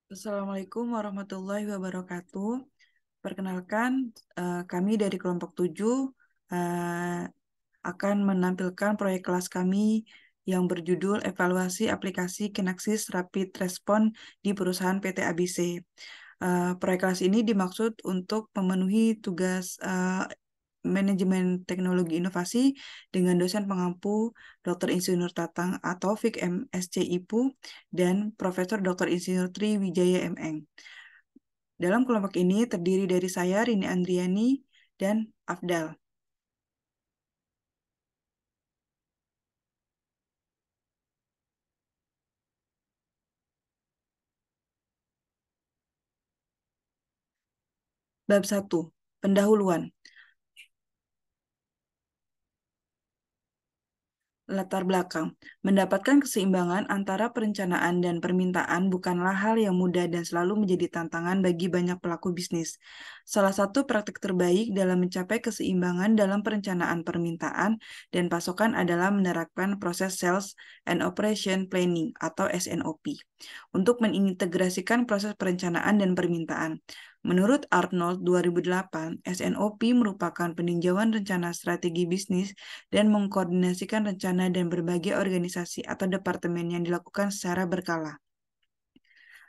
Assalamualaikum warahmatullahi wabarakatuh. Perkenalkan, kami dari kelompok 7 akan menampilkan proyek kelas kami yang berjudul Evaluasi Aplikasi Kinaxis Rapid Response di Perusahaan PT ABC. Proyek kelas ini dimaksud untuk memenuhi tugas Manajemen Teknologi Inovasi dengan dosen pengampu Dr. Insinyur Tatang Ataufik MSc IPU dan Profesor Dr. Insinyur Tri Wijaya MN. Dalam kelompok ini terdiri dari saya, Rini Andriani, dan Afdal. Bab 1. Pendahuluan. Latar belakang. Mendapatkan keseimbangan antara perencanaan dan permintaan bukanlah hal yang mudah dan selalu menjadi tantangan bagi banyak pelaku bisnis. Salah satu praktik terbaik dalam mencapai keseimbangan dalam perencanaan permintaan dan pasokan adalah menerapkan proses Sales and Operation Planning atau SNOP untuk mengintegrasikan proses perencanaan dan permintaan. Menurut Arnold 2008, SNOP merupakan peninjauan rencana strategi bisnis dan mengkoordinasikan rencana dan berbagai organisasi atau departemen yang dilakukan secara berkala.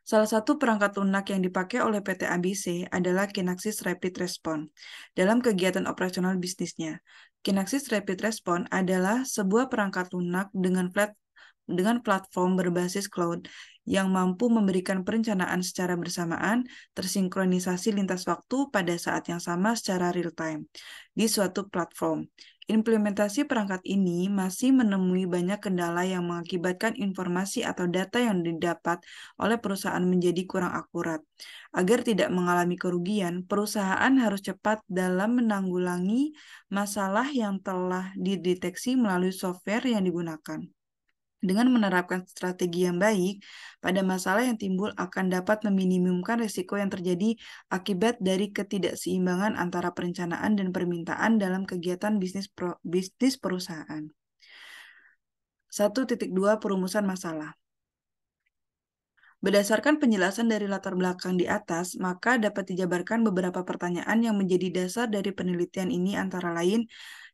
Salah satu perangkat lunak yang dipakai oleh PT ABC adalah Kinaxis Rapid Response dalam kegiatan operasional bisnisnya. Kinaxis Rapid Response adalah sebuah perangkat lunak dengan platform berbasis cloud yang mampu memberikan perencanaan secara bersamaan, tersinkronisasi lintas waktu pada saat yang sama secara real-time di suatu platform. Implementasi perangkat ini masih menemui banyak kendala yang mengakibatkan informasi atau data yang didapat oleh perusahaan menjadi kurang akurat. Agar tidak mengalami kerugian, perusahaan harus cepat dalam menanggulangi masalah yang telah dideteksi melalui software yang digunakan. Dengan menerapkan strategi yang baik, pada masalah yang timbul akan dapat meminimumkan risiko yang terjadi akibat dari ketidakseimbangan antara perencanaan dan permintaan dalam kegiatan bisnis perusahaan. 1.2 Perumusan masalah. Berdasarkan penjelasan dari latar belakang di atas, maka dapat dijabarkan beberapa pertanyaan yang menjadi dasar dari penelitian ini antara lain.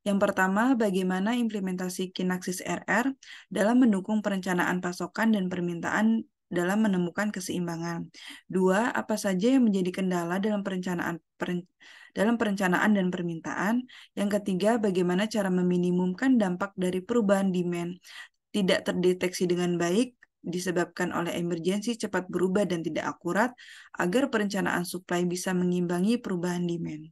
Yang pertama, bagaimana implementasi Kinaxis RR dalam mendukung perencanaan pasokan dan permintaan dalam menemukan keseimbangan. 2, apa saja yang menjadi kendala dalam perencanaan dan permintaan. Yang ketiga, bagaimana cara meminimumkan dampak dari perubahan demand tidak terdeteksi dengan baik disebabkan oleh emergensi cepat berubah dan tidak akurat agar perencanaan supply bisa mengimbangi perubahan demand.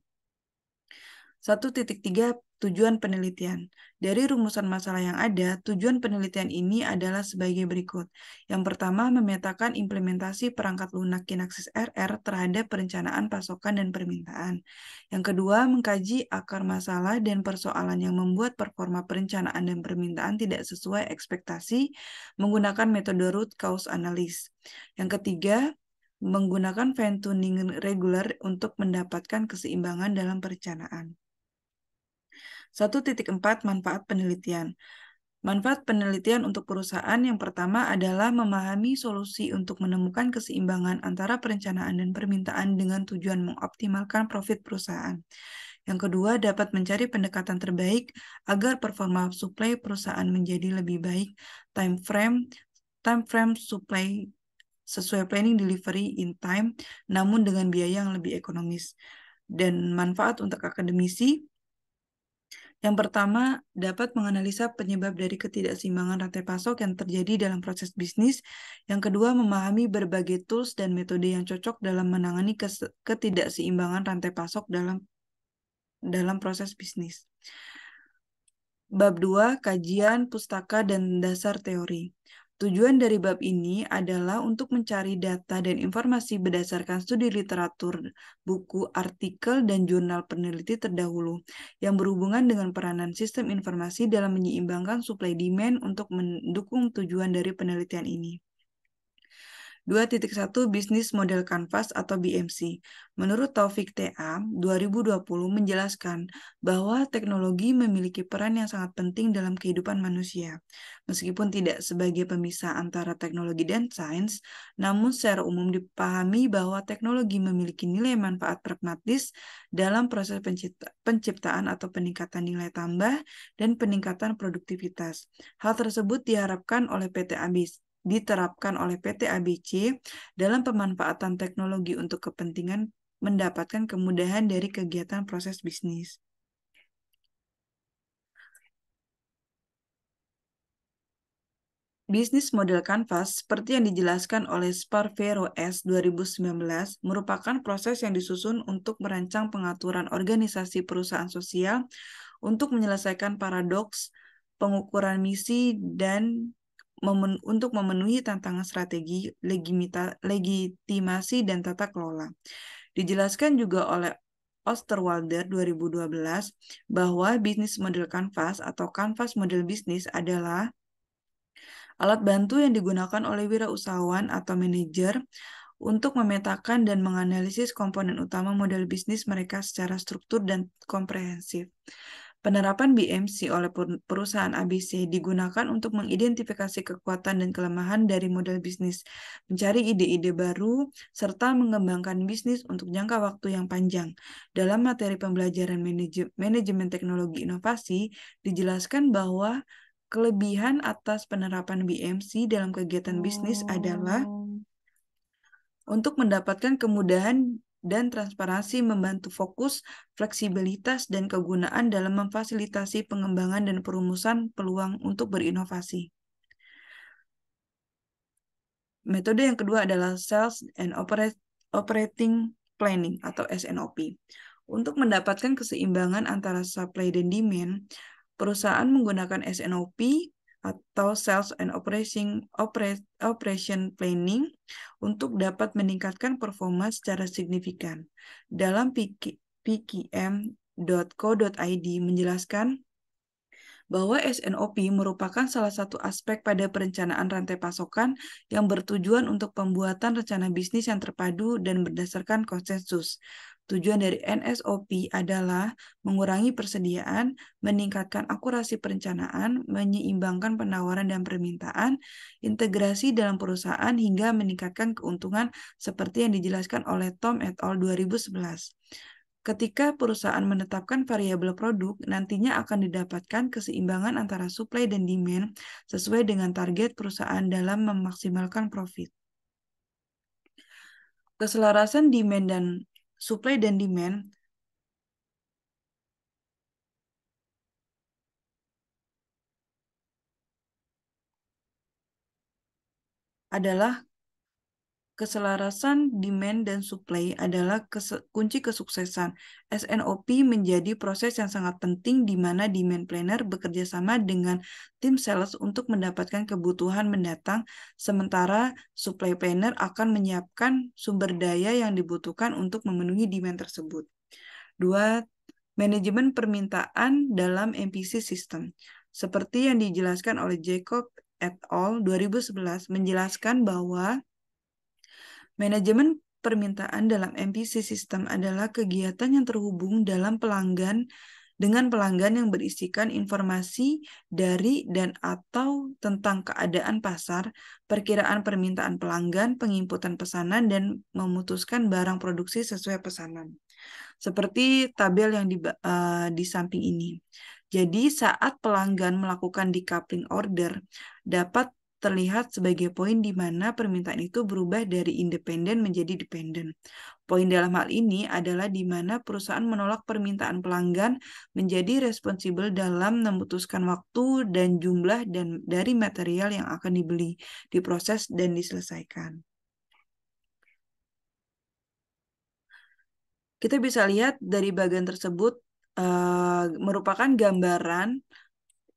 1.3 Tujuan penelitian. Dari rumusan masalah yang ada, tujuan penelitian ini adalah sebagai berikut. Yang pertama, memetakan implementasi perangkat lunak Kinaxis RR terhadap perencanaan pasokan dan permintaan. Yang kedua, mengkaji akar masalah dan persoalan yang membuat performa perencanaan dan permintaan tidak sesuai ekspektasi menggunakan metode root cause analysis. Yang ketiga, menggunakan fine-tuning regular untuk mendapatkan keseimbangan dalam perencanaan. 1.4 Manfaat penelitian. Manfaat penelitian untuk perusahaan yang pertama adalah memahami solusi untuk menemukan keseimbangan antara perencanaan dan permintaan dengan tujuan mengoptimalkan profit perusahaan. Yang kedua, dapat mencari pendekatan terbaik agar performa supply perusahaan menjadi lebih baik. Time frame supply sesuai planning delivery in time, namun dengan biaya yang lebih ekonomis. Dan manfaat untuk akademisi, yang pertama, dapat menganalisa penyebab dari ketidakseimbangan rantai pasok yang terjadi dalam proses bisnis. Yang kedua, memahami berbagai tools dan metode yang cocok dalam menangani ketidakseimbangan rantai pasok dalam proses bisnis. Bab 2, Kajian Pustaka dan Dasar Teori. Tujuan dari bab ini adalah untuk mencari data dan informasi berdasarkan studi literatur, buku, artikel, dan jurnal peneliti terdahulu yang berhubungan dengan peranan sistem informasi dalam menyeimbangkan supply demand untuk mendukung tujuan dari penelitian ini. 2.1 Bisnis Model Canvas atau BMC. Menurut Taufik TA, 2020 menjelaskan bahwa teknologi memiliki peran yang sangat penting dalam kehidupan manusia. Meskipun tidak sebagai pemisah antara teknologi dan sains, namun secara umum dipahami bahwa teknologi memiliki nilai manfaat pragmatis dalam proses penciptaan atau peningkatan nilai tambah dan peningkatan produktivitas. Hal tersebut diterapkan oleh PT ABC dalam pemanfaatan teknologi untuk kepentingan mendapatkan kemudahan dari kegiatan proses bisnis. Bisnis model Canvas, seperti yang dijelaskan oleh Sparvero S. 2019, merupakan proses yang disusun untuk merancang pengaturan organisasi perusahaan sosial untuk menyelesaikan paradoks, pengukuran misi, dan untuk memenuhi tantangan strategi, legitimasi, dan tata kelola. Dijelaskan juga oleh Osterwalder 2012 bahwa bisnis model Canvas atau Canvas model bisnis adalah alat bantu yang digunakan oleh wirausahawan atau manajer untuk memetakan dan menganalisis komponen utama model bisnis mereka secara struktur dan komprehensif. Penerapan BMC oleh perusahaan ABC digunakan untuk mengidentifikasi kekuatan dan kelemahan dari model bisnis, mencari ide-ide baru, serta mengembangkan bisnis untuk jangka waktu yang panjang. Dalam materi pembelajaran manajemen teknologi inovasi, dijelaskan bahwa kelebihan atas penerapan BMC dalam kegiatan bisnis adalah untuk mendapatkan kemudahan dan transparansi, membantu fokus, fleksibilitas, dan kegunaan dalam memfasilitasi pengembangan dan perumusan peluang untuk berinovasi. Metode yang kedua adalah Sales and Operating Planning atau SNOP. Untuk mendapatkan keseimbangan antara supply dan demand, perusahaan menggunakan SNOP atau Sales and Operation Planning untuk dapat meningkatkan performa secara signifikan. Dalam pkm.co.id menjelaskan bahwa SNOP merupakan salah satu aspek pada perencanaan rantai pasokan yang bertujuan untuk pembuatan rencana bisnis yang terpadu dan berdasarkan konsensus. Tujuan dari NSOP adalah mengurangi persediaan, meningkatkan akurasi perencanaan, menyeimbangkan penawaran dan permintaan, integrasi dalam perusahaan, hingga meningkatkan keuntungan seperti yang dijelaskan oleh Tom et al. 2011. Ketika perusahaan menetapkan variabel produk, nantinya akan didapatkan keseimbangan antara supply dan demand sesuai dengan target perusahaan dalam memaksimalkan profit. Keselarasan demand dan supply dan demand adalah keselarasan demand dan supply adalah kunci kesuksesan. SNOP menjadi proses yang sangat penting di mana demand planner bekerja sama dengan tim sales untuk mendapatkan kebutuhan mendatang, sementara supply planner akan menyiapkan sumber daya yang dibutuhkan untuk memenuhi demand tersebut. 2. Manajemen permintaan dalam MPC System. Seperti yang dijelaskan oleh Jacob et al. 2011 menjelaskan bahwa manajemen permintaan dalam MPC System adalah kegiatan yang terhubung dengan pelanggan yang berisikan informasi dari dan atau tentang keadaan pasar, perkiraan permintaan pelanggan, penginputan pesanan, dan memutuskan barang produksi sesuai pesanan. Seperti tabel yang di samping ini. Jadi saat pelanggan melakukan decoupling order, dapat terlihat sebagai poin di mana permintaan itu berubah dari independen menjadi dependen. Poin dalam hal ini adalah di mana perusahaan menolak permintaan pelanggan menjadi responsibel dalam memutuskan waktu dan jumlah dari material yang akan dibeli, diproses, dan diselesaikan. Kita bisa lihat dari bagian tersebut merupakan gambaran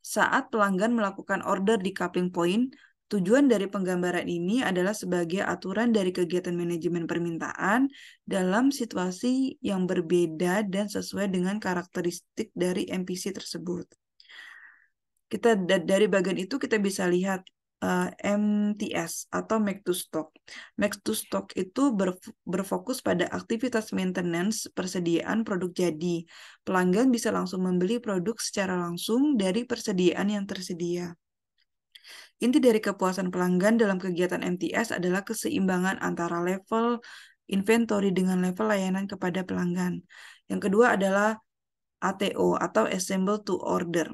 saat pelanggan melakukan order di coupling point. Tujuan dari penggambaran ini adalah sebagai aturan dari kegiatan manajemen permintaan dalam situasi yang berbeda dan sesuai dengan karakteristik dari MPC tersebut. Dari bagian itu kita bisa lihat MTS atau make to stock. Make to stock itu berfokus pada aktivitas maintenance persediaan produk jadi. Pelanggan bisa langsung membeli produk secara langsung dari persediaan yang tersedia. Inti dari kepuasan pelanggan dalam kegiatan MTS adalah keseimbangan antara level inventory dengan level layanan kepada pelanggan. Yang kedua adalah ATO atau Assemble to Order.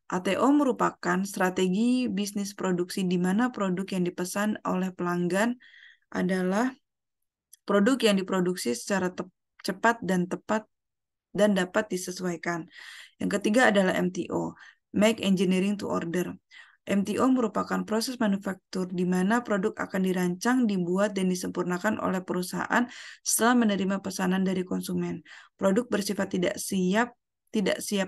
ATO merupakan strategi bisnis produksi di mana produk yang dipesan oleh pelanggan adalah produk yang diproduksi secara cepat dan tepat dan dapat disesuaikan. Yang ketiga adalah MTO, Make Engineering to Order. MTO merupakan proses manufaktur di mana produk akan dirancang, dibuat, dan disempurnakan oleh perusahaan setelah menerima pesanan dari konsumen. Produk bersifat tidak siap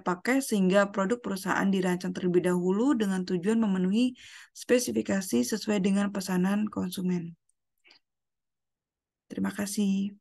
pakai sehingga produk perusahaan dirancang terlebih dahulu dengan tujuan memenuhi spesifikasi sesuai dengan pesanan konsumen. Terima kasih.